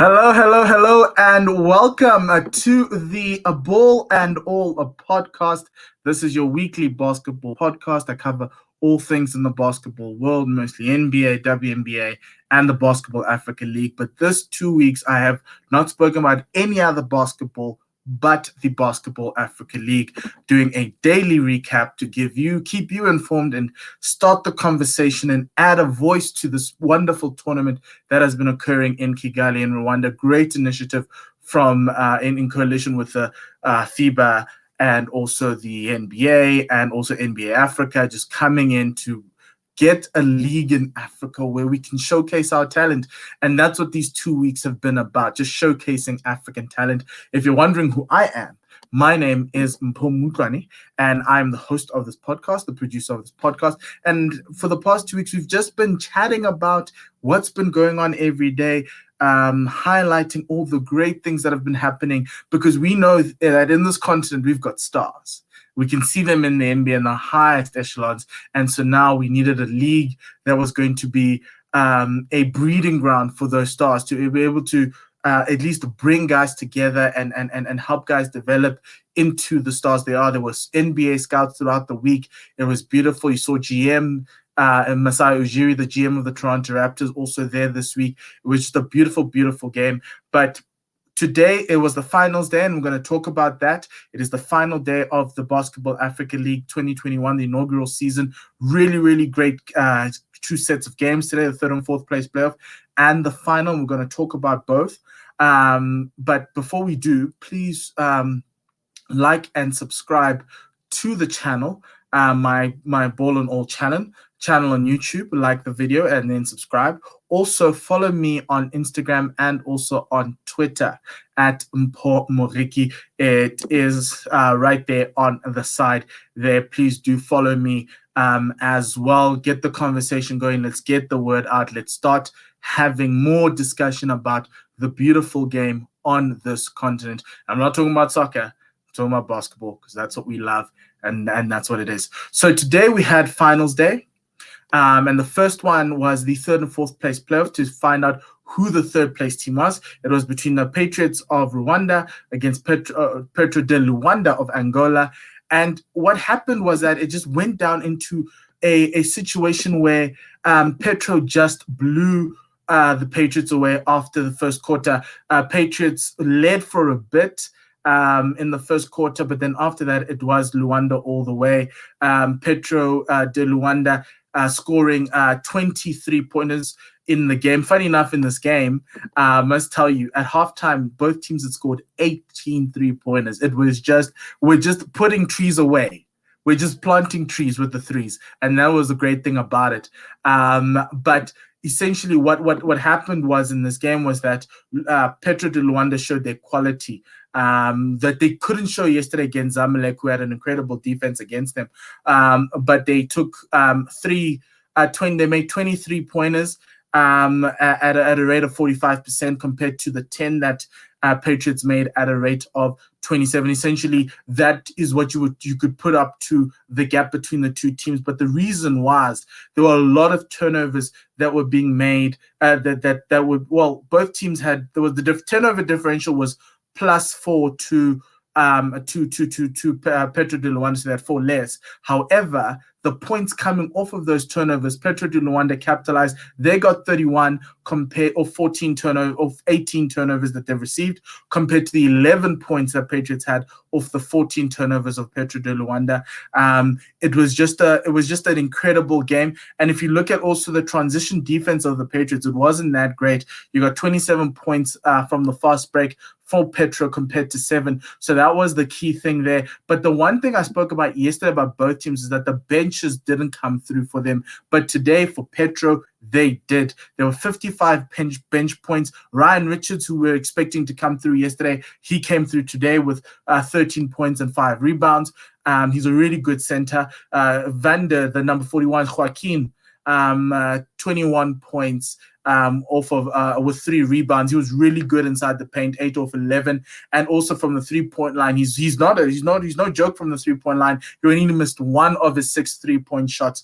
Hello, hello, hello, and welcome to the Ball and All podcast. This is your weekly basketball podcast. I cover all things in the basketball world, mostly NBA, WNBA, and the Basketball Africa League. But this 2 weeks, I have not spoken about any other basketball but the Basketball Africa League, doing a daily recap to keep you informed and start the conversation and add a voice to this wonderful tournament that has been occurring in Kigali in Rwanda. Great initiative from in coalition with the FIBA and also the NBA and also NBA Africa, just coming in to get a league in Africa where we can showcase our talent. And that's what these 2 weeks have been about, just showcasing African talent. If you're wondering who I am, my name is Mpho, and I'm the host of this podcast, the producer of this podcast. And for the past 2 weeks, we've just been chatting about what's been going on every day, highlighting all the great things that have been happening, because we know that in this continent, we've got stars. We can see them in the NBA in the highest echelons. And so now we needed a league that was going to be a breeding ground for those stars, to be able to at least bring guys together and help guys develop into the stars they are. There was NBA scouts throughout the week. It was beautiful. You saw GM and Masai Ujiri, the GM of the Toronto Raptors, also there this week. It was just a beautiful, beautiful game. But today, it was the finals day, and we're going to talk about that. It is the final day of the Basketball Africa League 2021, the inaugural season. Really, really great two sets of games today, the third and fourth place playoff and the final. We're going to talk about both. But before we do, please like and subscribe to the channel, my Ball and All channel on YouTube. Like the video and then subscribe. Also follow me on Instagram and also on Twitter at Mpho Moriki. It is right there on the side there. Please do follow me as well. Get the conversation going. Let's get the word out. Let's start having more discussion about the beautiful game on this continent. I'm not talking about soccer. I'm talking about basketball, because that's what we love, and that's what it is. So today we had finals day. And the first one was the third and fourth place playoff to find out who the third place team was. It was between the Patriots of Rwanda against Petro de Luanda of Angola. And what happened was that it just went down into a situation where Petro just blew the Patriots away after the first quarter. Patriots led for a bit in the first quarter, but then after that, it was Luanda all the way. Petro de Luanda scoring 23 pointers in the game. Funny enough, in this game, I must tell you, at halftime, both teams had scored 18 3-pointers. It was just, we're just putting trees away. We're just planting trees with the threes. And that was the great thing about it. But essentially what happened was in this game was that Petro de Luanda showed their quality that they couldn't show yesterday against Zamalek, who had an incredible defense against them. But they took they made 23 pointers at a rate of 45% compared to the 10 that Patriots made at a rate of 27. Essentially, that is what you could put up to the gap between the two teams. But the reason was there were a lot of turnovers that were being made. Both teams had. There was the turnover differential was +4 to Petro de Luanda, so they had 4 less. However, the points coming off of those turnovers, Petro de Luanda capitalized. They got 31 of 18 turnovers that they've received, compared to the 11 points that Patriots had off the 14 turnovers of Petro de Luanda. It was just an incredible game. And if you look at also the transition defense of the Patriots, it wasn't that great. You got 27 points from the fast break for Petro compared to 7. So that was the key thing there. But the one thing I spoke about yesterday about both teams is that the benches didn't come through for them. But today for Petro, they did. There were 55 bench points. Ryan Richards, who we were expecting to come through yesterday, he came through today with 13 points and 5 rebounds. He's a really good center. Vander, the number 41, Joaquin, 21 points off of with 3 rebounds. He was really good inside the paint, 8 off 11, and also from the 3-point line. He's no joke from the 3-point line. He only missed 1 of his 6 3-point shots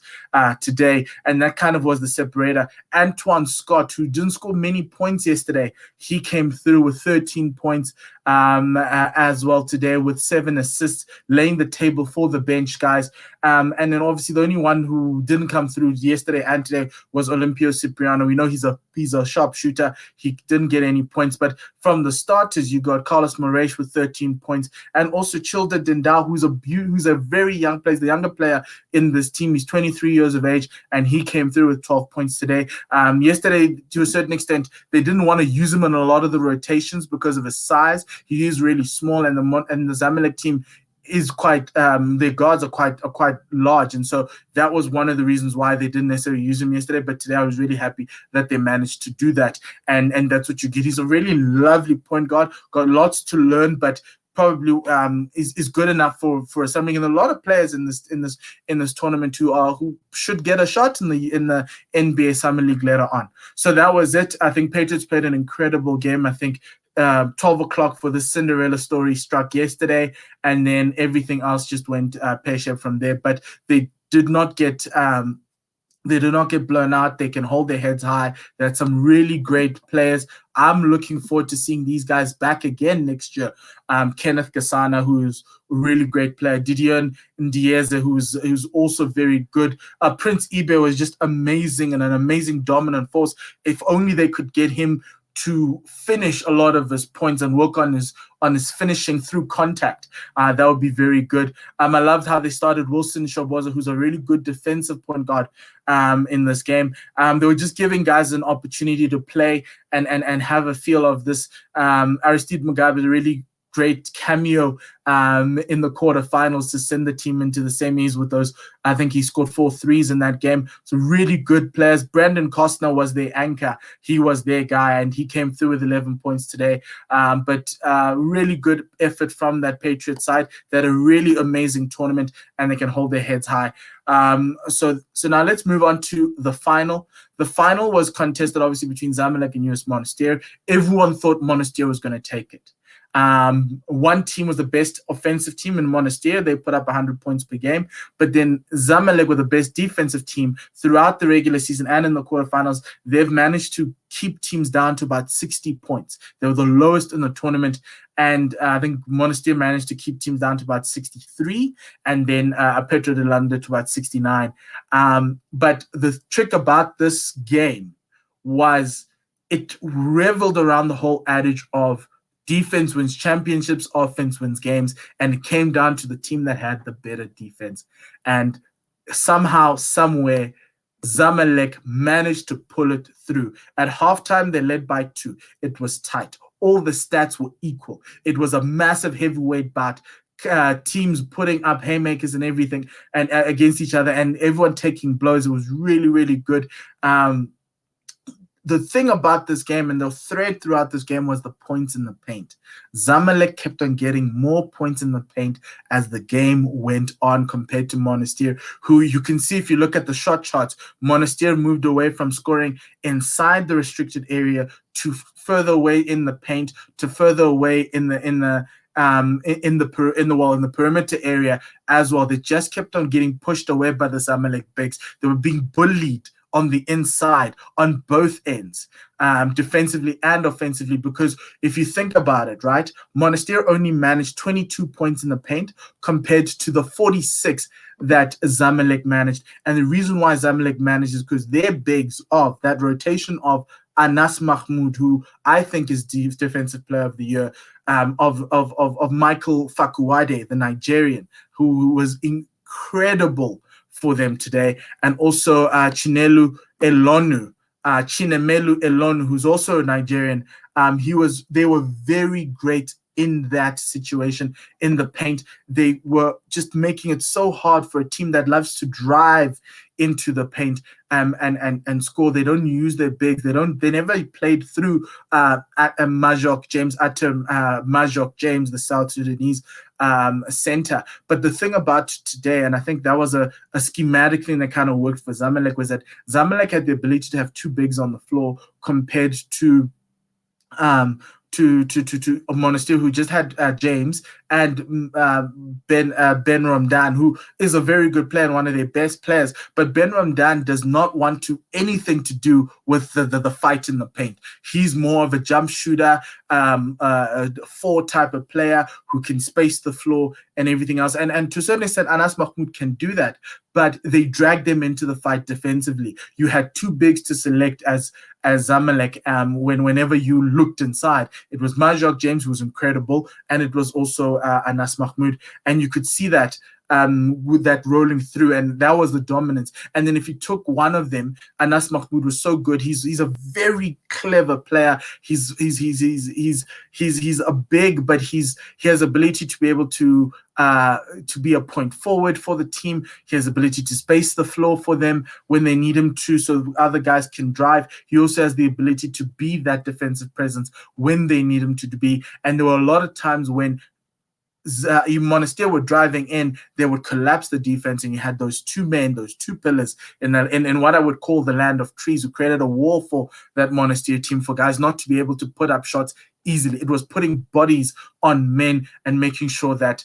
today, and that kind of was the separator. Antoine Scott, who didn't score many points yesterday, he came through with 13 points as well today, with 7 assists, laying the table for the bench guys. And then obviously the only one who didn't come through yesterday and today was Olympio Cipriano. We know he's a sharpshooter. He didn't get any points, but from the starters, you got Carlos Moraes with 13 points, and also Childa Dendau, who's a very young player, the younger player in this team. He's 23 years of age, and he came through with 12 points today. Yesterday, to a certain extent, they didn't want to use him in a lot of the rotations because of his size. He is really small, and the Zamalek team is quite their guards are quite large, and so that was one of the reasons why they didn't necessarily use him yesterday. But today I was really happy that they managed to do that, and that's what you get. He's a really lovely point guard, got lots to learn, but probably is good enough for something. And a lot of players in this tournament who should get a shot in the NBA Summer League later on. So that was it. I think Patriots played an incredible game. I think 12 o'clock for the Cinderella story struck yesterday, and then everything else just went pear-shaped from there. But they did not get blown out. They can hold their heads high. They had some really great players. I'm looking forward to seeing these guys back again next year. Kenneth Gasana, who's a really great player. Didier Ndieze, who's also very good. Prince Ibe was just amazing and an amazing dominant force. If only they could get him to finish a lot of his points and work on his finishing through contact. That would be very good. I loved how they started Wilson Shoboza, who's a really good defensive point guard in this game. They were just giving guys an opportunity to play and have a feel of this. Aristide Mugabe, a really great cameo in the quarterfinals to send the team into the semis with those. I think he scored 4 threes in that game. So really good players. Brandon Costner was their anchor. He was their guy, and he came through with 11 points today. But really good effort from that Patriot side. They had a really amazing tournament, and they can hold their heads high. So now let's move on to the final. The final was contested, obviously, between Zamalek and US Monastery. Everyone thought Monastery was going to take it. One team was the best offensive team in Monastery. They put up 100 points per game. But then Zamalek were the best defensive team throughout the regular season and in the quarterfinals. They've managed to keep teams down to about 60 points. They were the lowest in the tournament. And I think Monastery managed to keep teams down to about 63, and then Petro de London to about 69. But the trick about this game was it reveled around the whole adage of defense wins championships, offense wins games, and it came down to the team that had the better defense. And somehow, somewhere, Zamalek managed to pull it through. At halftime, they led by 2. It was tight. All the stats were equal. It was a massive heavyweight bout. Teams putting up haymakers and everything and against each other, and everyone taking blows. It was really, really good. The thing about this game and the thread throughout this game was the points in the paint. Zamalek kept on getting more points in the paint as the game went on compared to Monastery, who you can see if you look at the shot charts, Monastery moved away from scoring inside the restricted area to further away in the paint, to further away in the perimeter area as well. They just kept on getting pushed away by the Zamalek bigs. They were being bullied on the inside, on both ends, defensively and offensively, because if you think about it, right, Monastery only managed 22 points in the paint compared to the 46 that Zamalek managed. And the reason why Zamalek managed is because their bigs of that rotation of Anas Mahmoud, who I think is Defensive Player of the Year, of Michael Fakuwade, the Nigerian, who was incredible for them today, and also Chinemelu Elonu, who's also a Nigerian. They were very great in that situation in the paint. They were just making it so hard for a team that loves to drive into the paint and score. They don't use their bigs. They never played through Majok James, the South Sudanese center. But the thing about today, and I think that was a schematic thing that kind of worked for Zamalek, was that Zamalek had the ability to have two bigs on the floor compared to um, to a Monastery, who just had James and Ben Ramdan, who is a very good player and one of their best players. But Ben Ramdan does not want to anything to do with the fight in the paint. He's more of a jump shooter, a four type of player who can space the floor and everything else. And to a certain extent, Anas Mahmoud can do that, but they dragged them into the fight defensively. You had two bigs to select as Zamalek. Whenever you looked inside, it was Majok James, who was incredible, and it was also Anas Mahmoud, and you could see that with that rolling through, and that was the dominance. And then if you took one of them, Anas Mahmoud was so good. He's a very clever player. He's a big, but he has ability to be able to be a point forward for the team. He has ability to space the floor for them when they need him to, so other guys can drive. He also has the ability to be that defensive presence when they need him to be. And there were a lot of times when Monastery were driving in, they would collapse the defense, and you had those two men, those two pillars in what I would call the land of trees, who created a wall for that Monastery team, for guys not to be able to put up shots easily. It was putting bodies on men and making sure that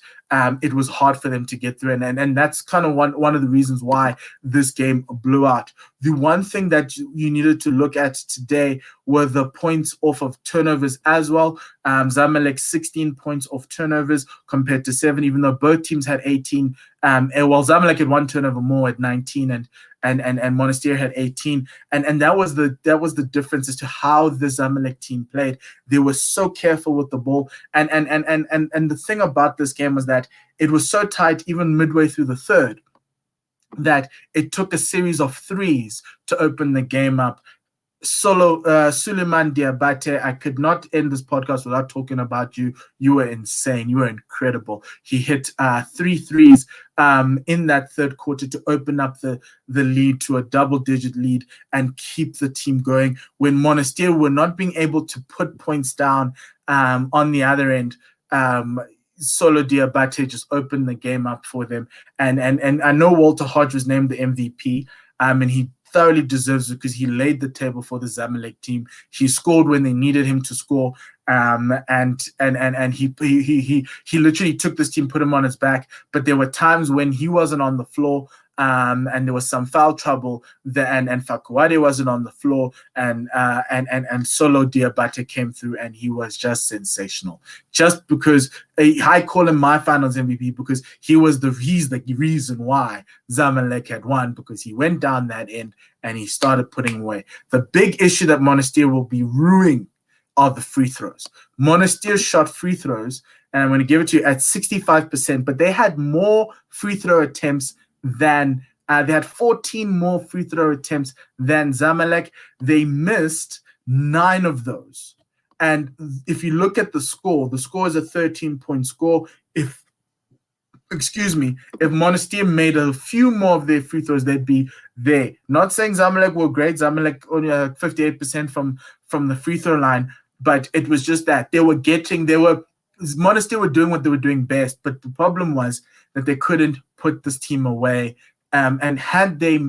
it was hard for them to get through. And that's kind of one of the reasons why this game blew out. The one thing that you needed to look at today were the points off of turnovers as well. Zamalek 16 points off turnovers compared to 7, even though both teams had 18. Well, Zamalek had one turnover more at 19, and Monastery had 18, and that was the difference as to how the Zamalek team played. They were so careful with the ball, and the thing about this game was that it was so tight even midway through the third that it took a series of threes to open the game up. Suleiman Diabate, I could not end this podcast without talking about you. You were insane. You were incredible. He hit 3 threes in that third quarter to open up the lead to a double-digit lead and keep the team going when Monastery were not being able to put points down on the other end. Solo Diabate just opened the game up for them. And I know Walter Hodge was named the MVP, and he thoroughly deserves it because he laid the table for the Zamalek team. He scored when they needed him to score, and he literally took this team, put him on his back. But there were times when he wasn't on the floor, and there was some foul trouble there, and Fakuade wasn't on the floor, and Solo Diabate came through, and he was just sensational. Just because I call him my finals MVP, because he's the reason why Zamalek had won, because he went down that end and he started putting away. The big issue that Monastery will be ruining are the free throws. Monastery shot free throws, and I'm going to give it to you, at 65%, but they had more free throw attempts than they had 14 more free throw attempts than Zamalek. They missed 9 of those. And if you look at the score is a 13-point score. If Monastery made a few more of their free throws, they'd be there. Not saying Zamalek were great. Zamalek only 58% from the free throw line, but it was just that Monastery were doing what they were doing best, but the problem was that they couldn't put this team away. And had they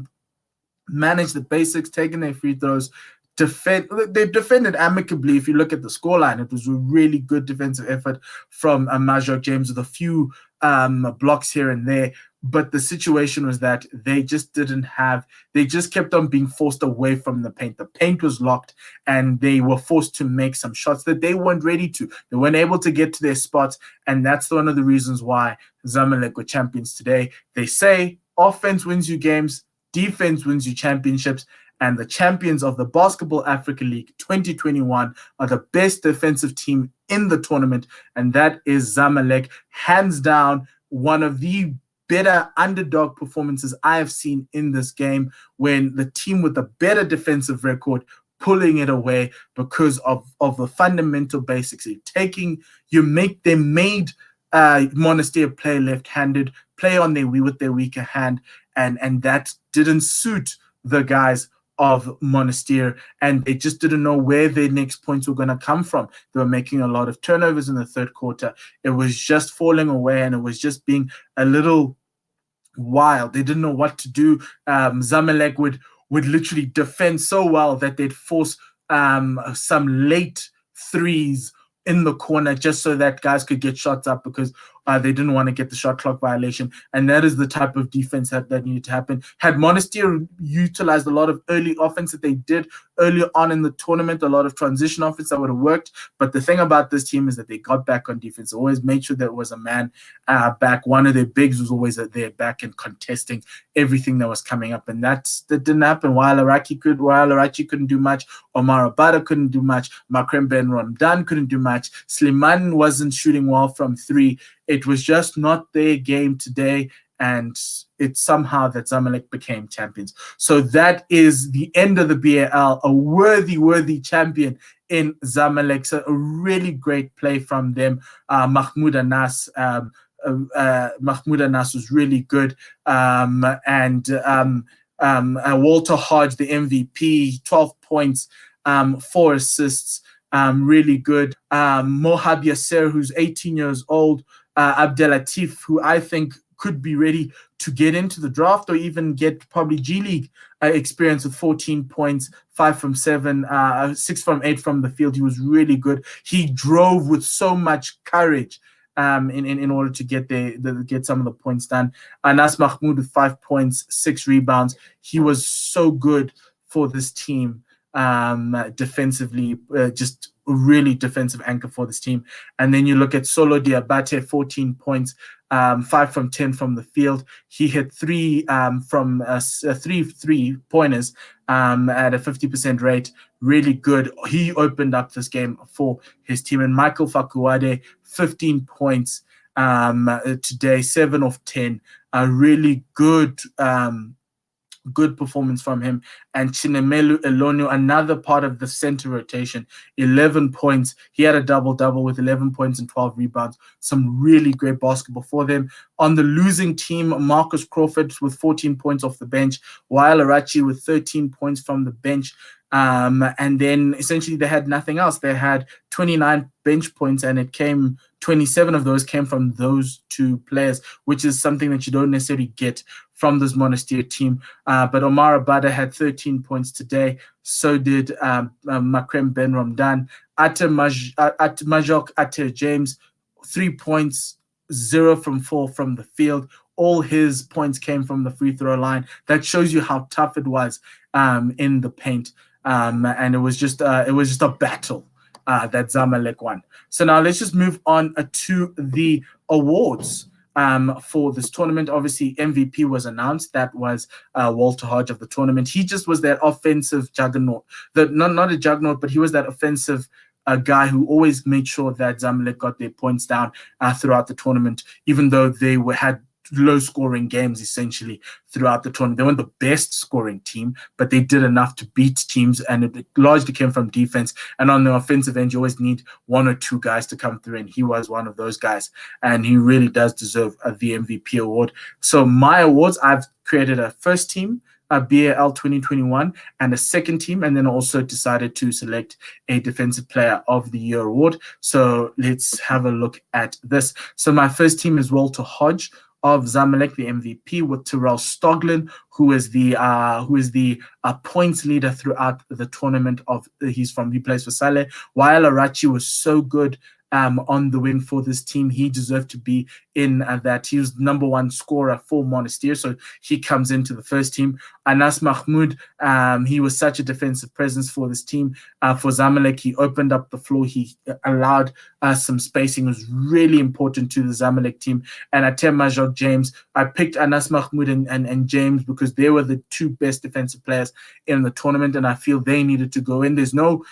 managed the basics, taken their free throws, they defended amicably. If you look at the scoreline, it was a really good defensive effort from Majok James with a few blocks here and there. But the situation was that they just kept on being forced away from the paint. The paint was locked, and they were forced to make some shots that they weren't ready to. They weren't able to get to their spots, and that's one of the reasons why Zamalek were champions today. They say offense wins you games, defense wins you championships, and the champions of the Basketball Africa League 2021 are the best defensive team in the tournament, and that is Zamalek. Hands down, one of the better underdog performances I have seen in this game, when the team with a better defensive record pulling it away because of the fundamental basics. They made Monastery play left-handed, play on with their weaker hand, and that didn't suit the guys of Monastery, and they just didn't know where their next points were going to come from. They were making a lot of turnovers in the third quarter. It was just falling away, and it was just being a little wild. They didn't know what to do. Zamalek would literally defend so well that they'd force some late threes in the corner just so that guys could get shots up because they didn't want to get the shot clock violation. And that is the type of defense that needed to happen. Had Monastery utilized a lot of early offense that they did earlier on in the tournament, a lot of transition offense that would have worked. But the thing about this team is that they got back on defense. They always made sure there was a man back. One of their bigs was always there back and contesting everything that was coming up. And that didn't happen. While Arachi couldn't do much, Omar Abada couldn't do much, Makrem Ben Ramdan couldn't do much, Slimani wasn't shooting well from three. It was just not their game today, and it's somehow that Zamalek became champions. So that is the end of the BAL, a worthy champion in Zamalek. So a really great play from them. Mahmoud Anas was really good. Walter Hodge, the MVP, 12 points, 4 assists, really good. Mohab Yasser, who's 18 years old, Abdelatif, who I think could be ready to get into the draft or even get probably G League experience with 14 points, 5 from 7, 6 from 8 from the field. He was really good. He drove with so much courage in order to get some of the points done. Anas Mahmoud with 5 points, 6 rebounds. He was so good for this team defensively, just a really defensive anchor for this team. And then you look at Solo Diabate, 14 points, 5 from 10 from the field. He hit 3 3-pointers at a 50% rate. Really good. He opened up this game for his team. And Michael Fakuade, 15 points today, 7 of 10. A really good good performance from him. And Chinemelu Elonio, another part of the center rotation, 11 points. He had a double-double with 11 points and 12 rebounds. Some really great basketball for them. On the losing team, Marcus Crawford with 14 points off the bench, Wael Arachi with 13 points from the bench. And then essentially they had nothing else. They had 29 bench points, and 27 of those came from those 2 players, which is something that you don't necessarily get from this Monastery team. But Omar Abada had 13 points today. So did Makrem Ben Ramdan. Majok Ater James, 3 points, 0 from 4 from the field. All his points came from the free throw line. That shows you how tough it was in the paint. And it was just a battle that Zamalek won. So now let's just move on to the awards for this tournament. Obviously, MVP was announced. That was Walter Hodge of the tournament. He just was that offensive juggernaut. Not a juggernaut, but he was that offensive guy who always made sure that Zamalek got their points down throughout the tournament, even though they had low-scoring games essentially throughout the tournament. They weren't the best-scoring team, but they did enough to beat teams, and it largely came from defense. And on the offensive end, you always need 1 or 2 guys to come through, and he was one of those guys, and he really does deserve the MVP award. So my awards, I've created a first team, BAL 2021, and a second team, and then also decided to select a Defensive Player of the Year award. So let's have a look at this. So my first team is Walter Hodge of Zamalek, the MVP, with Terrell Stoglin, who is the points leader throughout the tournament. He plays for Saleh. Wael Arachi was so good on the wing for this team. He deserved to be in that. He was number 1 scorer for Monastery, so he comes into the first team. Anas Mahmoud, he was such a defensive presence for this team. For Zamalek, he opened up the floor. He allowed some spacing. It was really important to the Zamalek team. And Atem Majok James, I picked Anas Mahmoud and James because they were the 2 best defensive players in the tournament, and I feel they needed to go in. There's no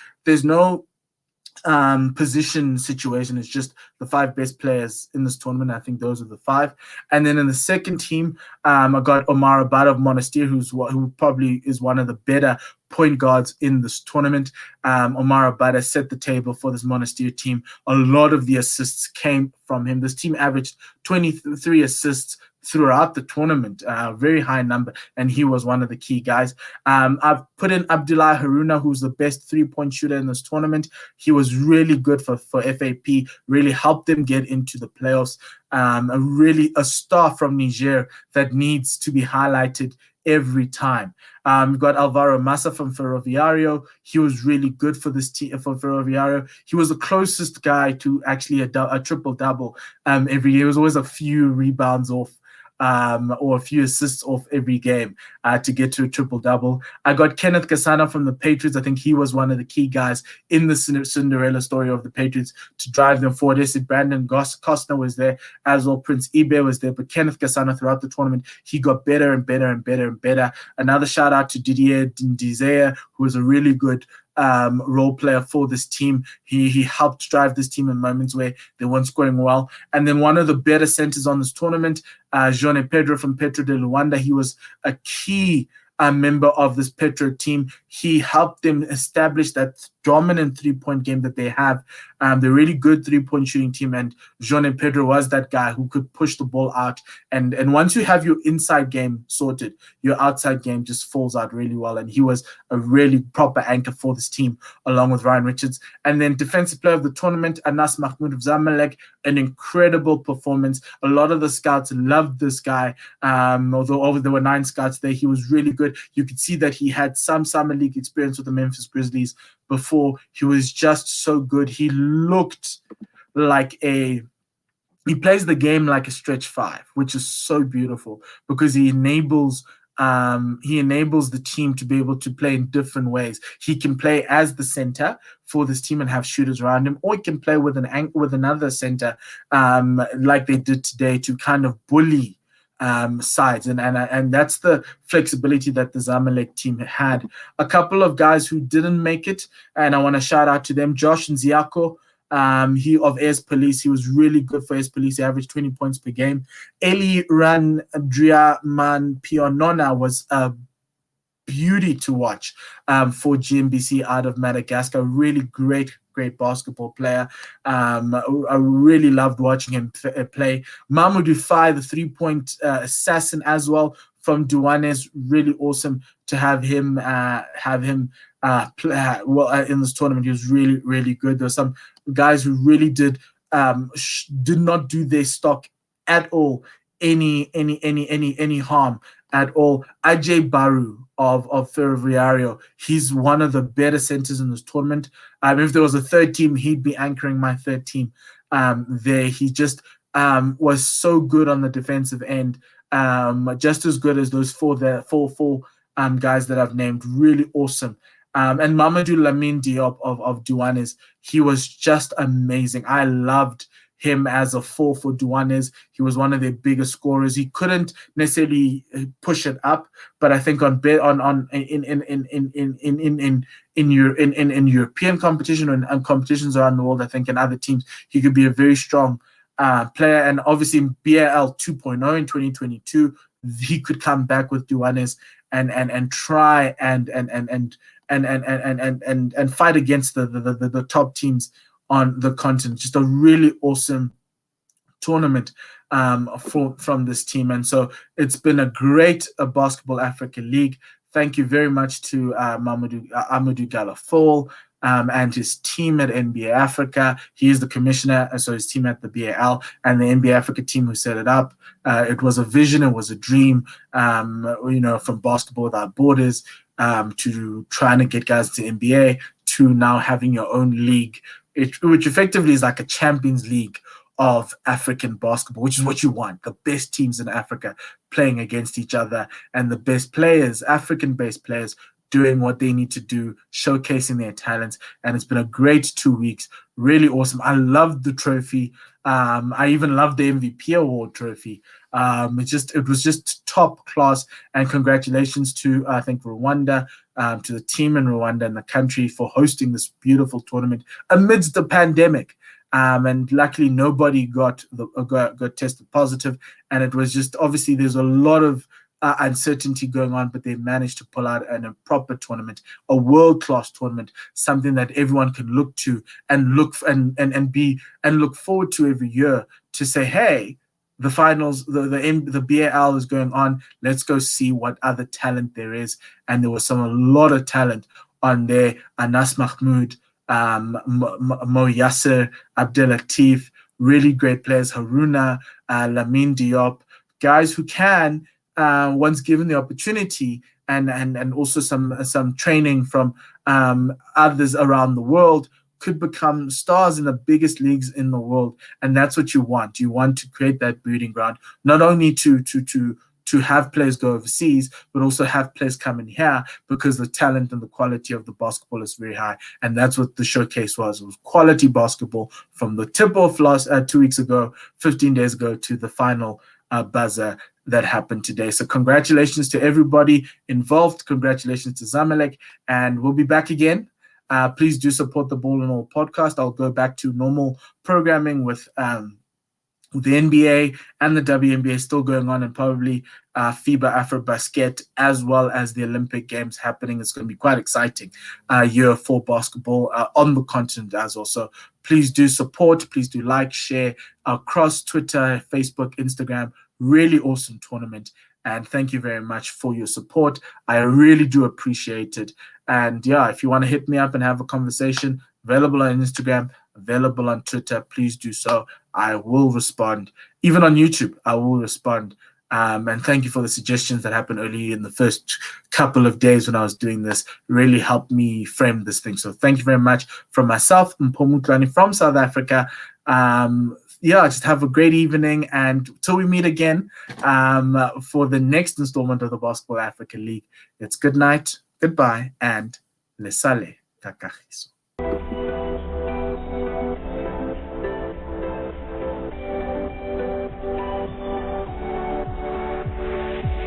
position situation. It's just the 5 best players in this tournament. I think those are the 5. And then in the second team, I got Omar Abada of Monastery, who probably is one of the better point guards in this tournament. Omar Abada set the table for this Monastery team. A lot of the assists came from him. This team averaged 23 assists throughout the tournament, a very high number, and he was one of the key guys. I've put in Abdullah Haruna, who's the best three-point shooter in this tournament. He was really good for FAP, really helped them get into the playoffs. A star from Niger that needs to be highlighted every time. We've got Alvaro Massa from Ferroviario. He was really good for this team, for Ferroviario. He was the closest guy to actually a triple-double every year. It was always a few rebounds off or a few assists off every game to get to a triple-double. I got Kenneth Kasana from the Patriots. I think he was one of the key guys in the Cinderella story of the Patriots to drive them forward. I said Brandon Costner was there as well. Prince Ibe was there. But Kenneth Kasana throughout the tournament, he got better and better and better and better. Another shout out to Didier Ndizea, who was a really good role player for this team. He helped drive this team in moments where they weren't scoring well. And then one of the better centers on this tournament, Jean Pedro from Petro de Luanda. He was a key member of this Petro team. He helped them establish that dominant three-point game that they have. They're really good three-point shooting team, and Jean and Pedro was that guy who could push the ball out. And once you have your inside game sorted, your outside game just falls out really well. And he was a really proper anchor for this team, along with Ryan Richards. And then defensive player of the tournament, Anas Mahmoud of Zamalek, an incredible performance. A lot of the scouts loved this guy. Although there were 9 scouts there, he was really good. You could see that he had some summer league experience with the Memphis Grizzlies before. He was just so good. He looked like he plays the game like a stretch 5, which is so beautiful because he enables the team to be able to play in different ways. He can play as the center for this team and have shooters around him, or he can play with another center like they did today to kind of bully sides, and that's the flexibility that the Zamalek team had. A couple of guys who didn't make it, and I want to shout out to them. Josh Nziako, he of AS Police, he was really good for AS Police. He averaged 20 points per game. Eli Randriaman Pionona was a beauty to watch for GMBC out of Madagascar. Really great basketball player. I really loved watching him play. Mamadou Faye, the three-point assassin as well from Douanes. Really awesome to have him play well in this tournament. He was really, really good. There were some guys who really did not do their stock at all any harm at all. Ajay Baru of Ferroviario, he's one of the better centers in this tournament. If there was a third team, he'd be anchoring my third team there. He just was so good on the defensive end, just as good as those four guys that I've named. Really awesome. And Mamadou Lamine Diop of Douanes, he was just amazing. I loved him as a 4 for Douanes. He was one of their biggest scorers. He couldn't necessarily push it up, but I think in European competition and competitions around the world, I think in other teams, he could be a very strong player. And obviously in BAL 2.0 in 2022, he could come back with Douanes and try and fight against the top teams on the continent. Just a really awesome tournament from this team. And so it's been a great Basketball Africa League. Thank you very much to Amadou Galafol and his team at NBA Africa. He is the commissioner, and so his team at the BAL and the NBA Africa team who set it up. It was a vision, it was a dream, from Basketball Without Borders to trying to get guys to NBA to now having your own league, which effectively is like a Champions League of African basketball, which is what you want. The best teams in Africa playing against each other, and the best players, African-based players, doing what they need to do, showcasing their talents. And it's been a great 2 weeks. Really awesome. I loved the trophy. I even loved the MVP award trophy. It was just top class. And congratulations to, I think, Rwanda, to the team in Rwanda and the country for hosting this beautiful tournament amidst the pandemic. And luckily nobody got tested positive. And it was just, obviously there's a lot of uncertainty going on, but they managed to pull out a proper tournament, a world-class tournament, something that everyone can look to and look forward to every year, to say, hey, the finals, the BAL is going on. Let's go see what other talent there is. And there was a lot of talent on there. Anas Mahmoud, Mo Yasser, Abdel Latif, really great players. Haruna, Lamine Diop, guys who can, once given the opportunity, and also some training from others around the world, could become stars in the biggest leagues in the world. And that's what you want. You want to create that breeding ground, not only to have players go overseas, but also have players come in here, because the talent and the quality of the basketball is very high. And that's what the showcase was. It was quality basketball from the tip-off last 2 weeks ago, 15 days ago, to the final buzzer that happened today. So congratulations to everybody involved. Congratulations to Zamalek. And we'll be back again. Please do support the Ball and All podcast. I'll go back to normal programming with the NBA and the WNBA still going on, and probably FIBA Afrobasket, as well as the Olympic Games happening. It's going to be quite exciting year for basketball on the continent as well. So please do support. Please do like, share across Twitter, Facebook, Instagram. Really awesome tournament. And thank you very much for your support. I really do appreciate it. And yeah, if you want to hit me up and have a conversation, available on Instagram, available on Twitter, please do so. I will respond. Even on YouTube, I will respond. And thank you for the suggestions that happened early in the first couple of days when I was doing this. Really helped me frame this thing. So thank you very much from myself, Mpho from South Africa. Yeah, just have a great evening, and till we meet again for the next installment of the Basketball Africa League, it's good night, goodbye, and lesale kakahiso.